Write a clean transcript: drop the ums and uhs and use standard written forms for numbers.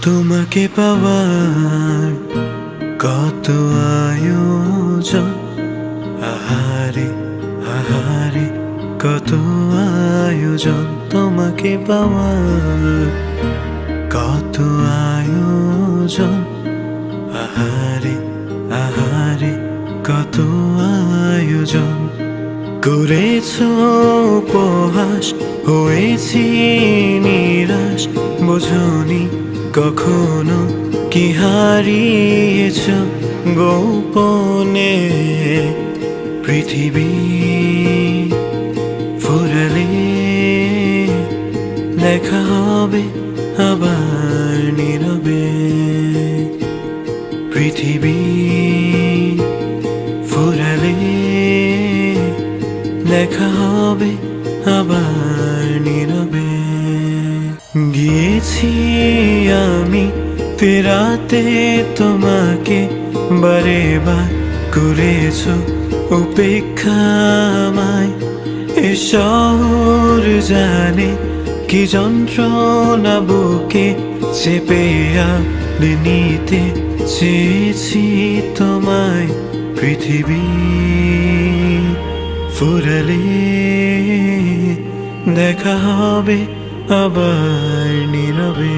তোমাকে পাওয়ার কত আয়োজন, আহারে আহারে কত আয়োজন। তোমাকে পাওয়ার কত আয়োজন, আহারে আহারে কত আয়োজন। করেছো উপহাস, হয়েছি নিরাশ, বোঝনি কখনো কি হারিয়েছ গোপনে। পৃথিবী ফুরালে দেখা হবে আবার নীরবে। পৃথিবী ফুরালে দেখা হবে আবার নীরবে। গিয়েছি আমি ফেরাতে তোমাকে, বারে বার করেছো উপেক্ষা আমায়। এ শহর জানে কি যন্ত্রণা বুকে চেপে আলে নিতে চেয়েছি তোমায়। পৃথিবী ফুরালে দেখা হবে আবার নীরবে।